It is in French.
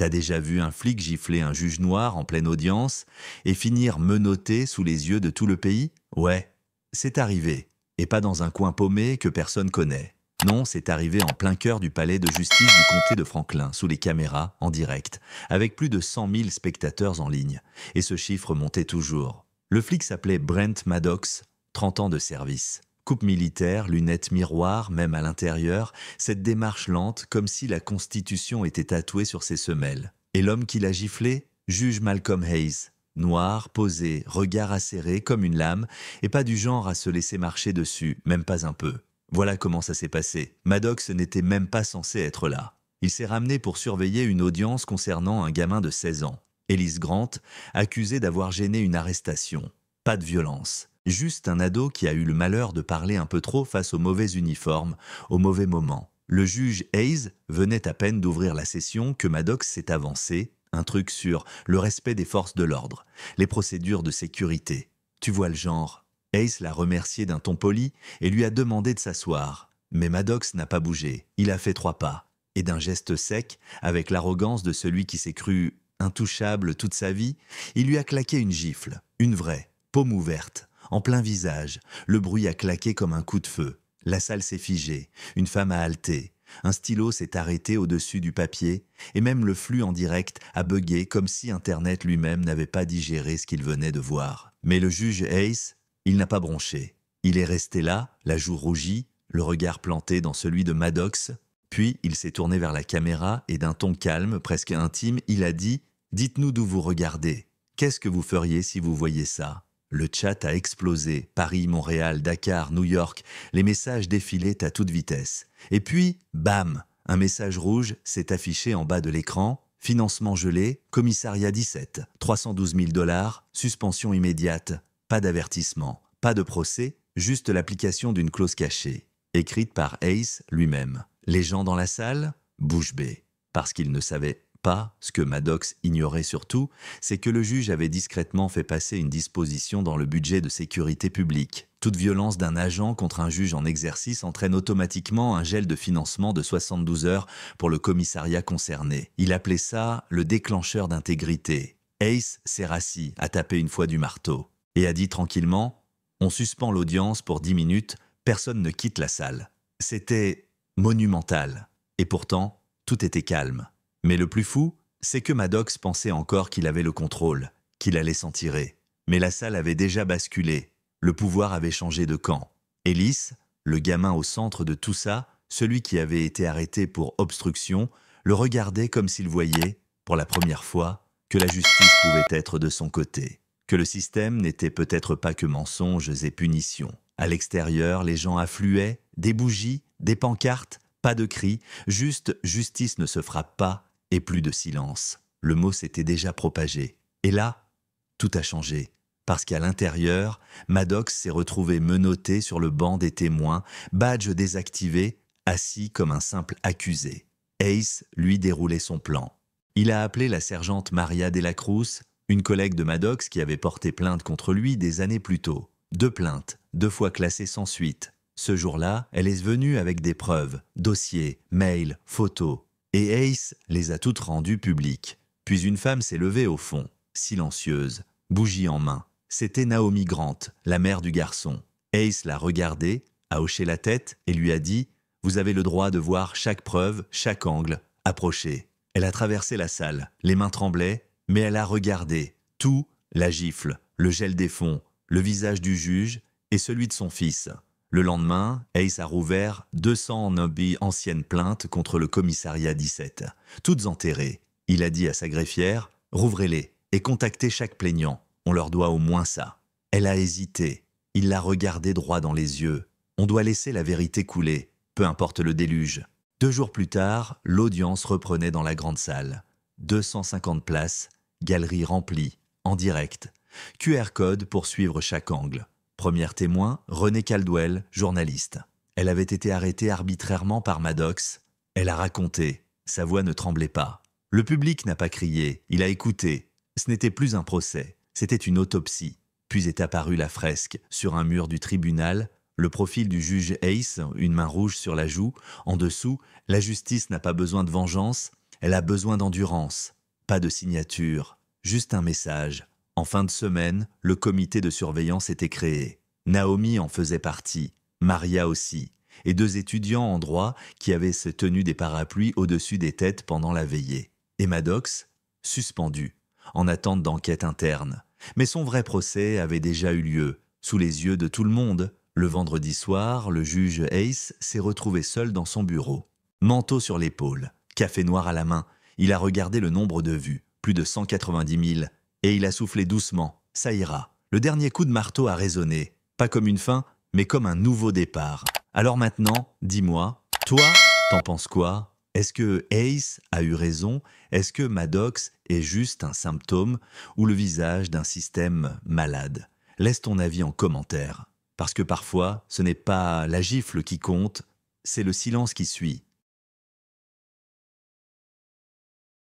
T'as déjà vu un flic gifler un juge noir en pleine audience et finir menotté sous les yeux de tout le pays? Ouais, c'est arrivé. Et pas dans un coin paumé que personne connaît. Non, c'est arrivé en plein cœur du palais de justice du comté de Franklin, sous les caméras, en direct, avec plus de 100 000 spectateurs en ligne. Et ce chiffre montait toujours. Le flic s'appelait Brent Maddox, 30 ans de service. Coupe militaire, lunettes miroirs, même à l'intérieur, cette démarche lente, comme si la Constitution était tatouée sur ses semelles. Et l'homme qui l'a giflé? Juge Malcolm Hayes. Noir, posé, regard acéré comme une lame, et pas du genre à se laisser marcher dessus, même pas un peu. Voilà comment ça s'est passé. Maddox n'était même pas censé être là. Il s'est ramené pour surveiller une audience concernant un gamin de 16 ans. Ellis Grant, accusé d'avoir gêné une arrestation. Pas de violence. Juste un ado qui a eu le malheur de parler un peu trop face au mauvais uniforme, au mauvais moment. Le juge Hayes venait à peine d'ouvrir la session que Maddox s'est avancé, un truc sur le respect des forces de l'ordre, les procédures de sécurité. Tu vois le genre. Hayes l'a remercié d'un ton poli et lui a demandé de s'asseoir. Mais Maddox n'a pas bougé. Il a fait 3 pas. Et d'un geste sec, avec l'arrogance de celui qui s'est cru intouchable toute sa vie, il lui a claqué une gifle, une vraie, paume ouverte, en plein visage. Le bruit a claqué comme un coup de feu. La salle s'est figée, une femme a halté. Un stylo s'est arrêté au-dessus du papier, et même le flux en direct a bugué comme si Internet lui-même n'avait pas digéré ce qu'il venait de voir. Mais le juge Hayes, il n'a pas bronché. Il est resté là, la joue rougie, le regard planté dans celui de Maddox. Puis il s'est tourné vers la caméra et d'un ton calme, presque intime, il a dit « Dites-nous d'où vous regardez. Qu'est-ce que vous feriez si vous voyiez ça ?» Le chat a explosé. Paris, Montréal, Dakar, New York. Les messages défilaient à toute vitesse. Et puis, bam, un message rouge s'est affiché en bas de l'écran. Financement gelé, commissariat 17, 312 000 $, suspension immédiate. Pas d'avertissement, pas de procès, juste l'application d'une clause cachée. Écrite par Hayes lui-même. Les gens dans la salle? Bouche bée. Parce qu'ils ne savaient pas, ce que Maddox ignorait surtout, c'est que le juge avait discrètement fait passer une disposition dans le budget de sécurité publique. Toute violence d'un agent contre un juge en exercice entraîne automatiquement un gel de financement de 72 heures pour le commissariat concerné. Il appelait ça le déclencheur d'intégrité. Hayes s'est rassis, a tapé une fois du marteau, et a dit tranquillement « On suspend l'audience pour 10 minutes, personne ne quitte la salle. » C'était monumental. Et pourtant, tout était calme. Mais le plus fou, c'est que Maddox pensait encore qu'il avait le contrôle, qu'il allait s'en tirer. Mais la salle avait déjà basculé. Le pouvoir avait changé de camp. Ellis, le gamin au centre de tout ça, celui qui avait été arrêté pour obstruction, le regardait comme s'il voyait, pour la première fois, que la justice pouvait être de son côté. Que le système n'était peut-être pas que mensonges et punitions. À l'extérieur, les gens affluaient, des bougies, des pancartes, pas de cris, juste « justice ne se frappe pas » et plus de silence. Le mot s'était déjà propagé. Et là, tout a changé. Parce qu'à l'intérieur, Maddox s'est retrouvé menotté sur le banc des témoins, badge désactivé, assis comme un simple accusé. Hayes lui déroulait son plan. Il a appelé la sergente Maria de la Cruz, une collègue de Maddox qui avait porté plainte contre lui des années plus tôt. 2 plaintes, 2 fois classées sans suite. Ce jour-là, elle est venue avec des preuves, dossiers, mails, photos. Et Hayes les a toutes rendues publiques. Puis une femme s'est levée au fond, silencieuse, bougie en main. C'était Naomi Grant, la mère du garçon. Hayes l'a regardée, a hoché la tête et lui a dit « Vous avez le droit de voir chaque preuve, chaque angle. Approchez. » Elle a traversé la salle, les mains tremblaient, mais elle a regardé. Tout, la gifle, le gel des fonds, le visage du juge et celui de son fils. Le lendemain, Hayes a rouvert 209 anciennes plaintes contre le commissariat 17, toutes enterrées. Il a dit à sa greffière « Rouvrez-les et contactez chaque plaignant. On leur doit au moins ça. » Elle a hésité. Il l'a regardé droit dans les yeux. On doit laisser la vérité couler, peu importe le déluge. 2 jours plus tard, l'audience reprenait dans la grande salle. 250 places, galerie remplie, en direct. QR code pour suivre chaque angle. Première témoin, Renée Caldwell, journaliste. Elle avait été arrêtée arbitrairement par Maddox. Elle a raconté. Sa voix ne tremblait pas. Le public n'a pas crié, il a écouté. Ce n'était plus un procès, c'était une autopsie. Puis est apparue la fresque, sur un mur du tribunal, le profil du juge Hayes, une main rouge sur la joue. En dessous, la justice n'a pas besoin de vengeance, Elle a besoin d'endurance, pas de signature, juste un message. En fin de semaine, le comité de surveillance était créé. Naomi en faisait partie, Maria aussi, et 2 étudiants en droit qui avaient se tenu des parapluies au-dessus des têtes pendant la veillée. Et Maddox, suspendu, en attente d'enquête interne. Mais son vrai procès avait déjà eu lieu, sous les yeux de tout le monde. Le vendredi soir, le juge Ace s'est retrouvé seul dans son bureau. Manteau sur l'épaule, café noir à la main, il a regardé le nombre de vues, plus de 190 000, et il a soufflé doucement. Ça ira. Le dernier coup de marteau a résonné, pas comme une fin, mais comme un nouveau départ. Alors maintenant, dis-moi, toi, t'en penses quoi? Est-ce que Ace a eu raison? Est-ce que Maddox est juste un symptôme ou le visage d'un système malade? Laisse ton avis en commentaire. Parce que parfois, ce n'est pas la gifle qui compte, c'est le silence qui suit.